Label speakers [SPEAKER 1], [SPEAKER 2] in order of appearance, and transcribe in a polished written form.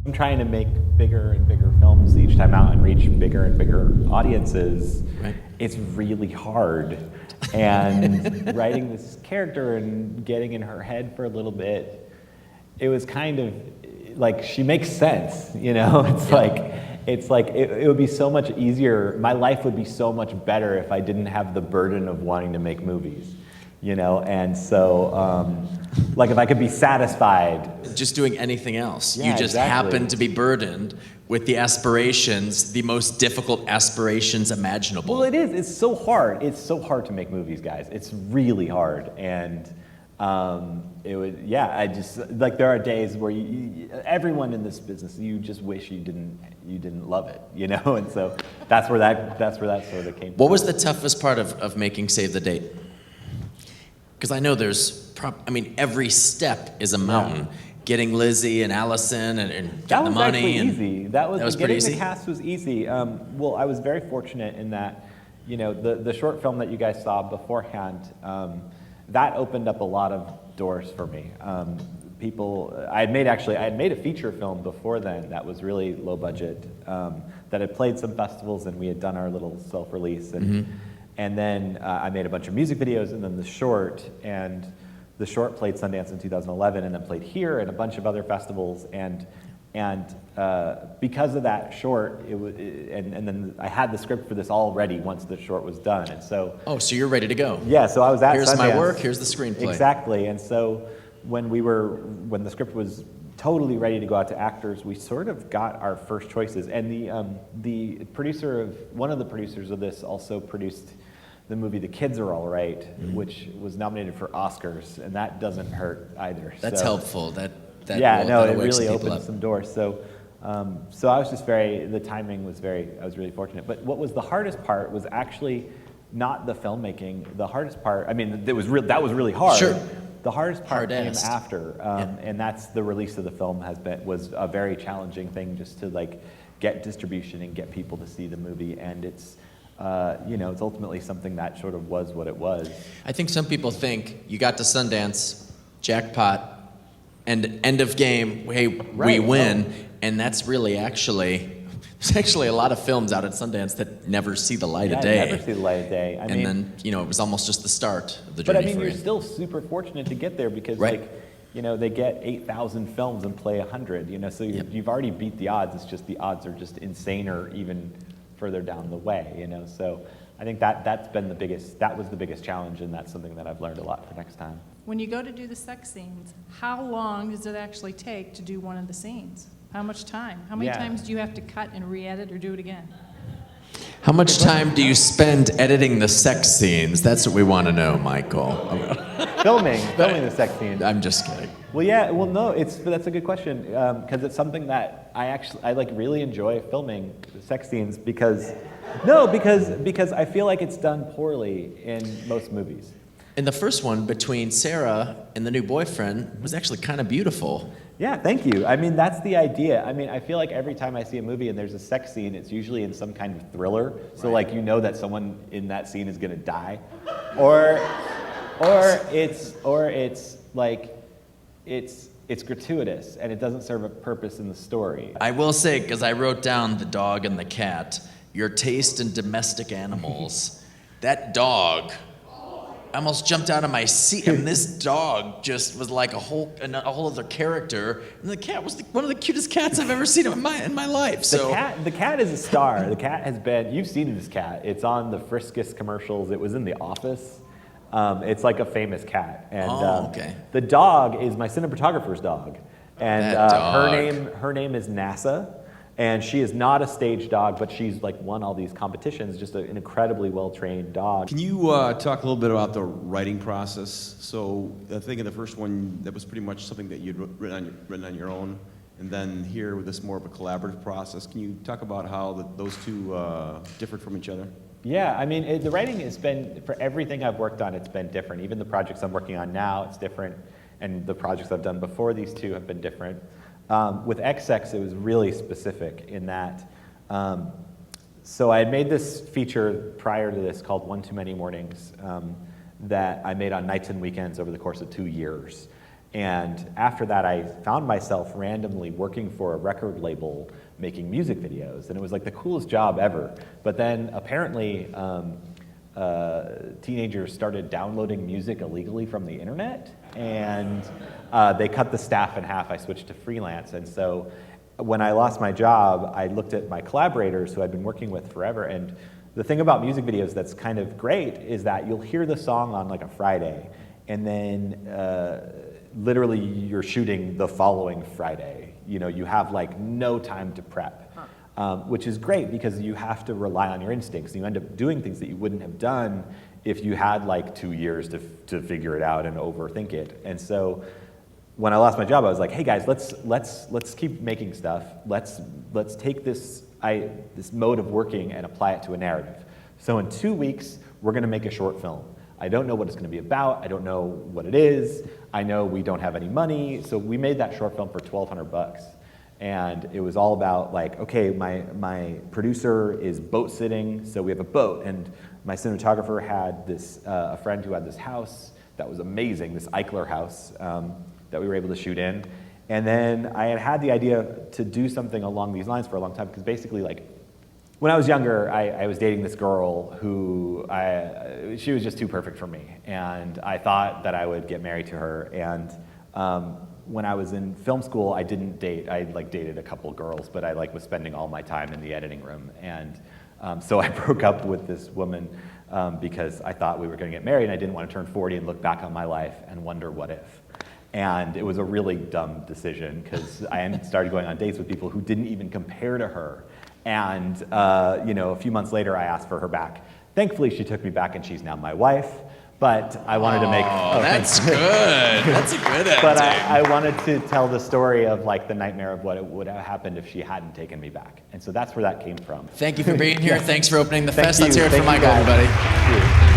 [SPEAKER 1] I'm trying to make bigger and bigger films each time out and reach bigger and bigger audiences.
[SPEAKER 2] Right.
[SPEAKER 1] It's really hard. And writing this character and getting in her head for a little bit, it was kind of like, she makes sense, you know? It's like it would be so much easier. My life would be so much better if I didn't have the burden of wanting to make movies, you know? And so, like if I could be satisfied.
[SPEAKER 2] Just doing anything else.
[SPEAKER 1] Yeah,
[SPEAKER 2] You just
[SPEAKER 1] exactly.
[SPEAKER 2] happen to be burdened with the aspirations, the most difficult aspirations imaginable.
[SPEAKER 1] Well, it is. It's so hard. It's so hard to make movies, guys. It's really hard. And it would, yeah, I just, like there are days where everyone in this business, you just wish you didn't love it, you know? And so that's where that sort of came from.
[SPEAKER 2] What was the toughest part of making Save the Date? Because I know there's, every step is a mountain.
[SPEAKER 1] Yeah.
[SPEAKER 2] Getting Lizzie and Allison and getting the money.
[SPEAKER 1] That was actually easy. That was
[SPEAKER 2] pretty
[SPEAKER 1] getting
[SPEAKER 2] easy?
[SPEAKER 1] the cast was easy. Well, I was very fortunate in that, you know, the short film that you guys saw beforehand, that opened up a lot of doors for me. I had made a feature film before then that was really low budget, that had played some festivals, and we had done our little self-release, and then I made a bunch of music videos, and then the short played Sundance in 2011, and then played here and a bunch of other festivals, and because of that short, and then I had the script for this all ready once the short was done, and so.
[SPEAKER 2] Oh, so you're ready to go.
[SPEAKER 1] Yeah, so I was at
[SPEAKER 2] Here's
[SPEAKER 1] Sundance.
[SPEAKER 2] my work, here's the screenplay.
[SPEAKER 1] Exactly, and so when the script was totally ready to go out to actors, we sort of got our first choices, and one of the producers of this also produced the movie The Kids Are All Right, which was nominated for Oscars, and that doesn't hurt either.
[SPEAKER 2] That's helpful. It
[SPEAKER 1] It really opened some doors. So I was just the timing was I was really fortunate. But what was the hardest part was actually not the filmmaking. The hardest part, that was really hard.
[SPEAKER 2] Sure.
[SPEAKER 1] The hardest part came
[SPEAKER 2] Hardest.
[SPEAKER 1] after, and that's the release of the film was a very challenging thing, just to like get distribution and get people to see the movie, and it's it's ultimately something that sort of was what it was.
[SPEAKER 2] I think some people think you got to Sundance, jackpot, and end of game, hey, we win, and that's really there's actually a lot of films out at Sundance that never see the light of day.
[SPEAKER 1] Never see the light of day.
[SPEAKER 2] And then, it was almost just the start of the journey for
[SPEAKER 1] you're
[SPEAKER 2] you.
[SPEAKER 1] still super fortunate to get there because,
[SPEAKER 2] Right.
[SPEAKER 1] they get 8,000 films and play 100, so you've already beat the odds. It's just the odds are just insaner even further down the way, So I think that was the biggest challenge, and that's something that I've learned a lot for next time.
[SPEAKER 3] When you go to do the sex scenes, how long does it actually take to do one of the scenes? How much time? How many times do you have to cut and re-edit or do it again?
[SPEAKER 2] How much time do you spend editing the sex scenes? That's what we want to know, Michael.
[SPEAKER 1] filming the sex scenes.
[SPEAKER 2] I'm just kidding.
[SPEAKER 1] Well, yeah. Well, no. That's a good question because it's something that I really enjoy filming sex scenes because I feel like it's done poorly in most movies.
[SPEAKER 2] And the first one between Sarah and the new boyfriend was actually kind of beautiful.
[SPEAKER 1] Yeah, thank you. That's the idea. I feel like every time I see a movie and there's a sex scene, it's usually in some kind of thriller. So like that someone in that scene is gonna die, or it's gratuitous and it doesn't serve a purpose in the story.
[SPEAKER 2] I will say, because I wrote down the dog and the cat, your taste in domestic animals. That dog, I almost jumped out of my seat, and this dog just was like a whole other character. And the cat was one of the cutest cats I've ever seen in my life. So
[SPEAKER 1] The cat is a star. The cat has been. You've seen this cat. It's on the Friskies commercials. It was in The Office. It's like a famous cat. And
[SPEAKER 2] okay.
[SPEAKER 1] The dog is my cinematographer's dog, and
[SPEAKER 2] That dog.
[SPEAKER 1] her name is NASA. And she is not a stage dog, but she's like won all these competitions, just an incredibly well-trained dog.
[SPEAKER 4] Can you talk a little bit about the writing process? So I think in the first one, that was pretty much something that you'd written on your own. And then here with this more of a collaborative process, can you talk about how those two differed from each other?
[SPEAKER 1] Yeah, the writing has been, for everything I've worked on, it's been different. Even the projects I'm working on now, it's different. And the projects I've done before these two have been different. With XX, it was really specific in that, so I had made this feature prior to this called One Too Many Mornings that I made on nights and weekends over the course of 2 years. And after that, I found myself randomly working for a record label making music videos, and it was like the coolest job ever. But then apparently, teenagers started downloading music illegally from the internet, and they cut the staff in half. I switched to freelance, and so when I lost my job, I looked at my collaborators who I'd been working with forever, and the thing about music videos that's kind of great is that you'll hear the song on like a Friday, and then literally you're shooting the following Friday. You know, you have like no time to prep, which is great because you have to rely on your instincts. You end up doing things that you wouldn't have done if you had like 2 years to figure it out and overthink it. And so when I lost my job, I was like, hey guys, let's keep making stuff. Let's take this mode of working and apply it to a narrative. So in 2 weeks, we're gonna make a short film. I don't know what it's gonna be about. I don't know what it is. I know we don't have any money. So we made that short film for $1,200. And it was all about like, okay, my producer is boat sitting, so we have a boat. And my cinematographer had this, a friend who had this house that was amazing, this Eichler house that we were able to shoot in. And then I had the idea to do something along these lines for a long time, because basically like, when I was younger, I was dating this girl who, she was just too perfect for me. And I thought that I would get married to her. And when I was in film school, I didn't date. I like dated a couple girls, but I like was spending all my time in the editing room. And so I broke up with this woman because I thought we were gonna get married, and I didn't want to turn 40 and look back on my life and wonder what if. And it was a really dumb decision, because I started going on dates with people who didn't even compare to her. And you know, a few months later, I asked for her back. Thankfully, she took me back, and she's now my wife. But I wanted to make.
[SPEAKER 2] Oh, that's good. That's a good ending.
[SPEAKER 1] But I wanted to tell the story of like the nightmare of what would have happened if she hadn't taken me back. And so that's where that came from.
[SPEAKER 2] Thank you for being here. Thanks for opening the
[SPEAKER 1] Thank
[SPEAKER 2] fest.
[SPEAKER 1] you.
[SPEAKER 2] Let's hear it
[SPEAKER 1] Thank
[SPEAKER 2] for
[SPEAKER 1] you,
[SPEAKER 2] Michael,
[SPEAKER 1] guys.
[SPEAKER 2] everybody.
[SPEAKER 1] Thank you.